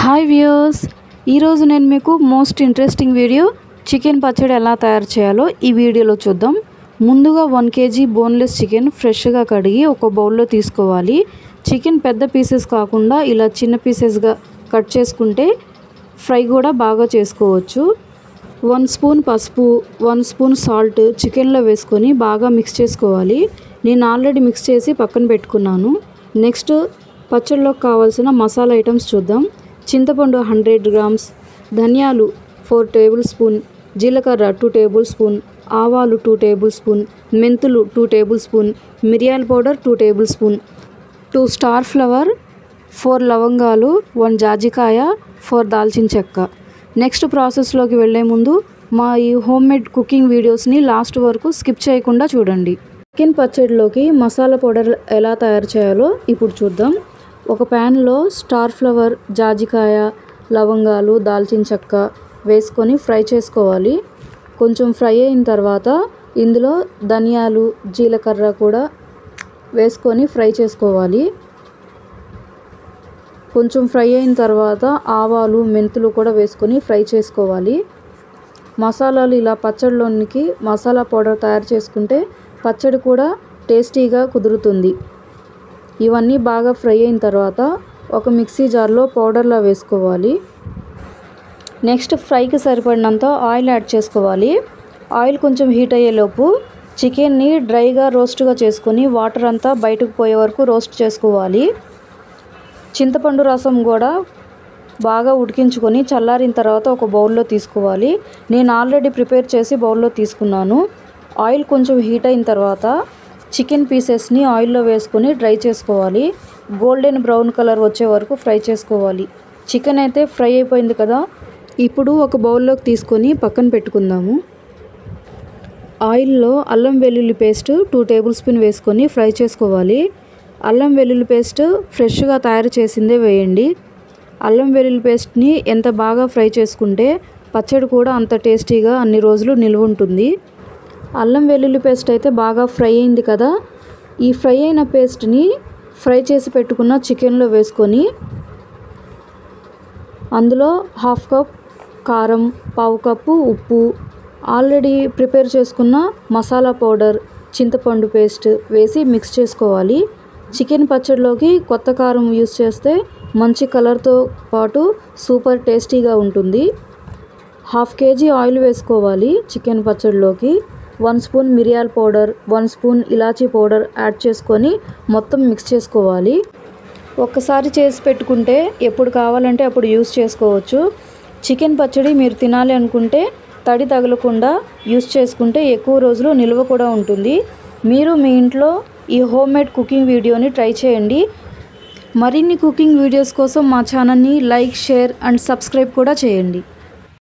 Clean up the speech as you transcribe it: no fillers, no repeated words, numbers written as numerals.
Hi viewers, ఈరోజు నేను మీకు మోస్ట్ ఇంట్రెస్టింగ్ వీడియో చికెన్ పచ్చడి ఎలా తయారు చేయాలో ఈ వీడియోలో చూద్దాం. ముందుగా 1 kg బోన్లెస్ చికెన్ ఫ్రెష్గా కడిగి ఒక బౌల్లో తీసుకోవాలి. చికెన్ పెద్ద పీసెస్ కాకుండా ఇలా చిన్న పీసెస్గా కట్ చేసుకుంటే ఫ్రై కూడా బాగా చేసుకోవచ్చు. 1 స్పూన్ పసుపు, 1 స్పూన్ సాల్ట్ చికెన్లో వేసుకొని బాగా మిక్స్ చేసుకోవాలి. నేను ఆల్రెడీ మిక్స్ చేసి పక్కన పెట్టుకున్నాను. నెక్స్ట్ పచ్చడిలోకి కావాల్సిన మసాలా ఐటమ్స్ చూద్దాం. చింతపండు 100 grams, ధనియాలు 4 టేబుల్ స్పూన్, జీలకర్ర 2 టేబుల్ స్పూన్, ఆవాలు 2 టేబుల్ స్పూన్, మెంతులు 2 టేబుల్ స్పూన్, మిరియాల powder 2 table spoon, 2 star flower, 4 లవంగాలు, 1 జాజికాయ, 4 దాల్చిన చెక్క. నెక్స్ట్ ప్రాసెస్లోకి వెళ్ళే ముందు మా ఈ హోమ్మేడ్ కుకింగ్ వీడియోస్ని లాస్ట్ వరకు స్కిప్ చేయకుండా చూడండి. చికెన్ పచ్చడిలోకి మసాలా పౌడర్ ఎలా తయారు చేయాలో ఇప్పుడు చూద్దాం. ఒక ప్యాన్లో స్టార్ ఫ్లవర్, జాజికాయ, లవంగాలు, దాల్చిన చెక్క వేసుకొని ఫ్రై చేసుకోవాలి. కొంచెం ఫ్రై అయిన తర్వాత ఇందులో ధనియాలు, జీలకర్ర కూడా వేసుకొని ఫ్రై చేసుకోవాలి. కొంచెం ఫ్రై అయిన తర్వాత ఆవాలు, మెంతులు కూడా వేసుకొని ఫ్రై చేసుకోవాలి. మసాలాలు ఇలా పచ్చడిలోనికి మసాలా పౌడర్ తయారు చేసుకుంటే పచ్చడి కూడా టేస్టీగా కుదురుతుంది. ఇవన్నీ బాగా ఫ్రై అయిన తర్వాత ఒక మిక్సీ జార్లో పౌడర్లా వేసుకోవాలి. నెక్స్ట్ ఫ్రైకి సరిపడినంత ఆయిల్ యాడ్ చేసుకోవాలి. ఆయిల్ కొంచెం హీట్ అయ్యేలోపు చికెన్ని డ్రైగా రోస్ట్గా చేసుకొని వాటర్ అంతా బయటకు పోయే వరకు రోస్ట్ చేసుకోవాలి. చింతపండు రసం కూడా బాగా ఉడికించుకొని చల్లారిన తర్వాత ఒక బౌల్లో తీసుకోవాలి. నేను ఆల్రెడీ ప్రిపేర్ చేసి బౌల్లో తీసుకున్నాను. ఆయిల్ కొంచెం హీట్ అయిన తర్వాత చికెన్ పీసెస్ని ఆయిల్లో వేసుకొని డ్రై చేసుకోవాలి. గోల్డెన్ బ్రౌన్ కలర్ వచ్చే వరకు ఫ్రై చేసుకోవాలి. చికెన్ అయితే ఫ్రై అయిపోయింది కదా, ఇప్పుడు ఒక బౌల్లోకి తీసుకొని పక్కన పెట్టుకుందాము. ఆయిల్లో అల్లం వెల్లుల్లి పేస్ట్ 2 టేబుల్ స్పూన్ వేసుకొని ఫ్రై చేసుకోవాలి. అల్లం వెల్లుల్లి పేస్ట్ ఫ్రెష్గా తయారు చేసిందే వేయండి. అల్లం వెల్లుల్లి పేస్ట్ని ఎంత బాగా ఫ్రై చేసుకుంటే పచ్చడి కూడా అంత టేస్టీగా అన్ని రోజులు నిల్వ ఉంటుంది. అల్లం వెల్లుల్లి పేస్ట్ అయితే బాగా ఫ్రై అయింది కదా, ఈ ఫ్రై అయిన పేస్ట్ని ఫ్రై చేసి పెట్టుకున్న చికెన్లో వేసుకొని అందులో 1/2 కప్ కారం, 1/4 కప్పు ఉప్పు, ఆల్రెడీ ప్రిపేర్ చేసుకున్న మసాలా పౌడర్, చింతపండు పేస్ట్ వేసి మిక్స్ చేసుకోవాలి. చికెన్ పచ్చడిలోకి కొత్త కారం యూస్ చేస్తే మంచి కలర్తో పాటు సూపర్ టేస్టీగా ఉంటుంది. 1/2 kg ఆయిల్ వేసుకోవాలి. చికెన్ పచ్చడిలోకి 1 స్పూన్ మిరియాల పౌడర్, 1 స్పూన్ ఇలాచీ పౌడర్ యాడ్ చేసుకొని మొత్తం మిక్స్ చేసుకోవాలి. ఒక్కసారి చేసి పెట్టుకుంటే ఎప్పుడు కావాలంటే అప్పుడు యూస్ చేసుకోవచ్చు. చికెన్ పచ్చడి మీరు తినాలి అనుకుంటే తడి తగలకుండా యూస్ చేసుకుంటే ఎక్కువ రోజులు నిల్వ కూడా ఉంటుంది. మీరు మీ ఇంట్లో ఈ హోమ్మేడ్ కుకింగ్ వీడియోని ట్రై చేయండి. మరిన్ని కుకింగ్ వీడియోస్ కోసం మా ఛానల్ని లైక్, షేర్ అండ్ సబ్స్క్రైబ్ కూడా చేయండి.